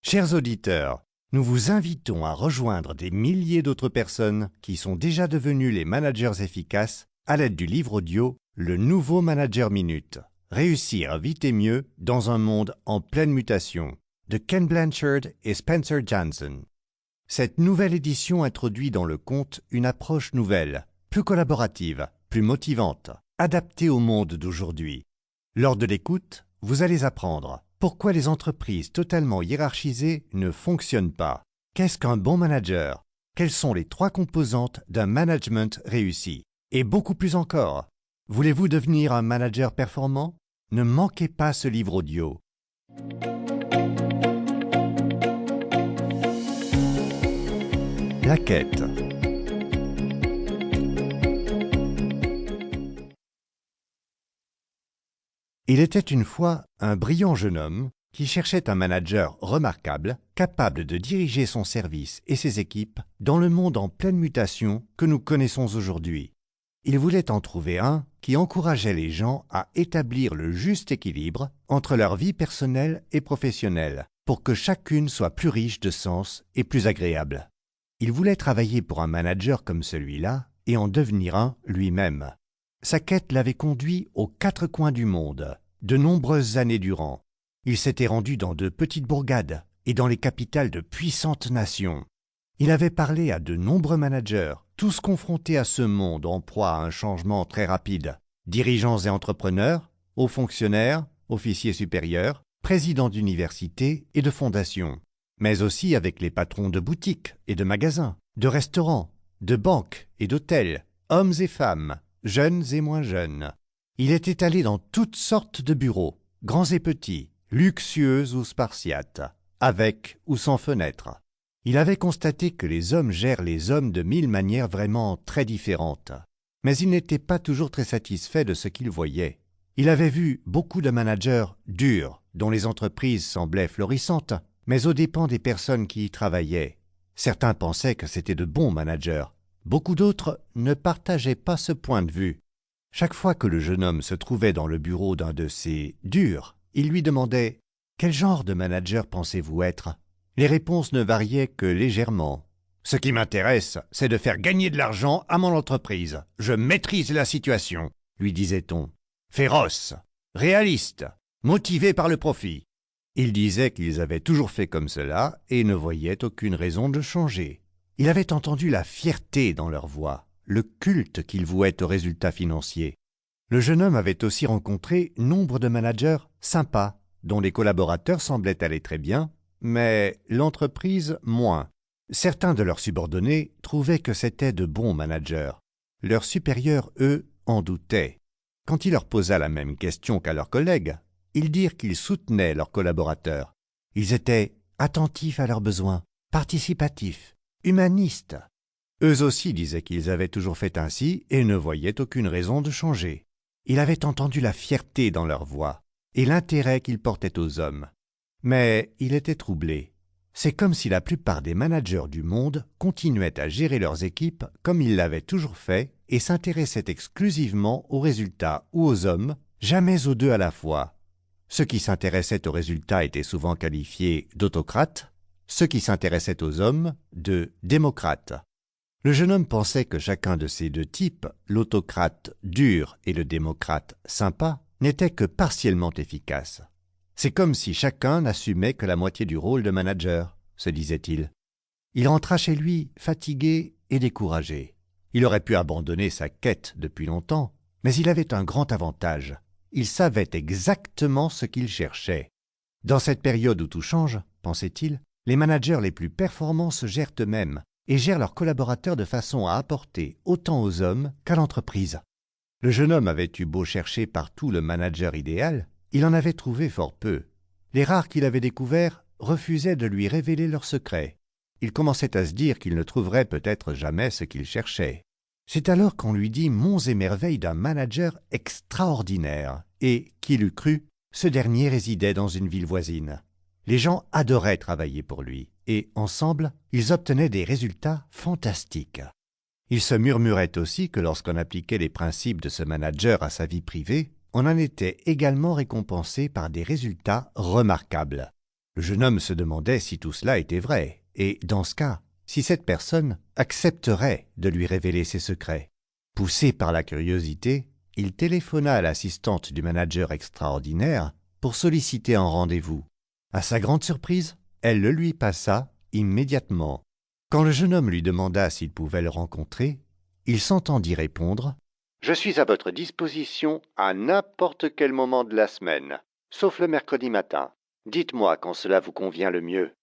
Chers auditeurs, nous vous invitons à rejoindre des milliers d'autres personnes qui sont déjà devenues les managers efficaces à l'aide du livre audio Le Nouveau Manager Minute. Réussir vite et mieux dans un monde en pleine mutation, de Ken Blanchard et Spencer Johnson. Cette nouvelle édition introduit dans le conte une approche nouvelle, plus collaborative, plus motivante, adaptée au monde d'aujourd'hui. Lors de l'écoute, vous allez apprendre pourquoi les entreprises totalement hiérarchisées ne fonctionnent pas. Qu'est-ce qu'un bon manager? Quelles sont les 3 composantes d'un management réussi? Et beaucoup plus encore. Voulez-vous devenir un manager performant? Ne manquez pas ce livre audio. La quête. Il était une fois un brillant jeune homme qui cherchait un manager remarquable, capable de diriger son service et ses équipes dans le monde en pleine mutation que nous connaissons aujourd'hui. Il voulait en trouver un qui encourageait les gens à établir le juste équilibre entre leur vie personnelle et professionnelle pour que chacune soit plus riche de sens et plus agréable. Il voulait travailler pour un manager comme celui-là et en devenir un lui-même. Sa quête l'avait conduit aux 4 coins du monde, de nombreuses années durant. Il s'était rendu dans de petites bourgades et dans les capitales de puissantes nations. Il avait parlé à de nombreux managers, tous confrontés à ce monde en proie à un changement très rapide. Dirigeants et entrepreneurs, hauts fonctionnaires, officiers supérieurs, présidents d'universités et de fondations, mais aussi avec les patrons de boutiques et de magasins, de restaurants, de banques et d'hôtels, hommes et femmes, jeunes et moins jeunes. Il était allé dans toutes sortes de bureaux, grands et petits, luxueux ou spartiates, avec ou sans fenêtres. Il avait constaté que les hommes gèrent les hommes de 1000 manières vraiment très différentes. Mais il n'était pas toujours très satisfait de ce qu'il voyait. Il avait vu beaucoup de managers durs, dont les entreprises semblaient florissantes, mais aux dépens des personnes qui y travaillaient. Certains pensaient que c'étaient de bons managers. Beaucoup d'autres ne partageaient pas ce point de vue. Chaque fois que le jeune homme se trouvait dans le bureau d'un de ces durs, il lui demandait « Quel genre de manager pensez-vous être ?» Les réponses ne variaient que légèrement. « Ce qui m'intéresse, c'est de faire gagner de l'argent à mon entreprise. Je maîtrise la situation, » lui disait-on. « Féroce, réaliste, motivé par le profit. » Il disait qu'ils avaient toujours fait comme cela et ne voyaient aucune raison de changer. Il avait entendu la fierté dans leur voix, le culte qu'ils vouaient aux résultats financiers. Le jeune homme avait aussi rencontré nombre de managers sympas, dont les collaborateurs semblaient aller très bien, mais l'entreprise moins. Certains de leurs subordonnés trouvaient que c'étaient de bons managers. Leurs supérieurs, eux, en doutaient. Quand il leur posa la même question qu'à leurs collègues, ils dirent qu'ils soutenaient leurs collaborateurs. Ils étaient attentifs à leurs besoins, participatifs, humanistes. Eux aussi disaient qu'ils avaient toujours fait ainsi et ne voyaient aucune raison de changer. Il avait entendu la fierté dans leur voix et l'intérêt qu'ils portaient aux hommes. Mais il était troublé. C'est comme si la plupart des managers du monde continuaient à gérer leurs équipes comme ils l'avaient toujours fait et s'intéressaient exclusivement aux résultats ou aux hommes, jamais aux deux à la fois. Ceux qui s'intéressaient aux résultats étaient souvent qualifiés d'autocrates, ceux qui s'intéressaient aux hommes de démocrates. Le jeune homme pensait que chacun de ces 2 types, l'autocrate dur et le démocrate sympa, n'était que partiellement efficace. C'est comme si chacun n'assumait que la moitié du rôle de manager, se disait-il. Il rentra chez lui fatigué et découragé. Il aurait pu abandonner sa quête depuis longtemps, mais il avait un grand avantage. Il savait exactement ce qu'il cherchait. Dans cette période où tout change, pensait-il, les managers les plus performants se gèrent eux-mêmes et gèrent leurs collaborateurs de façon à apporter autant aux hommes qu'à l'entreprise. Le jeune homme avait eu beau chercher partout le manager idéal, il en avait trouvé fort peu. Les rares qu'il avait découverts refusaient de lui révéler leurs secrets. Il commençait à se dire qu'il ne trouverait peut-être jamais ce qu'il cherchait. C'est alors qu'on lui dit monts et merveilles d'un manager extraordinaire, et, qu'il eût cru, ce dernier résidait dans une ville voisine. Les gens adoraient travailler pour lui, et, ensemble, ils obtenaient des résultats fantastiques. Il se murmurait aussi que lorsqu'on appliquait les principes de ce manager à sa vie privée, on en était également récompensé par des résultats remarquables. Le jeune homme se demandait si tout cela était vrai, et, dans ce cas, si cette personne accepterait de lui révéler ses secrets. Poussé par la curiosité, il téléphona à l'assistante du manager extraordinaire pour solliciter un rendez-vous. À sa grande surprise, elle le lui passa immédiatement. Quand le jeune homme lui demanda s'il pouvait le rencontrer, il s'entendit répondre « Je suis à votre disposition à n'importe quel moment de la semaine, sauf le mercredi matin. Dites-moi quand cela vous convient le mieux. »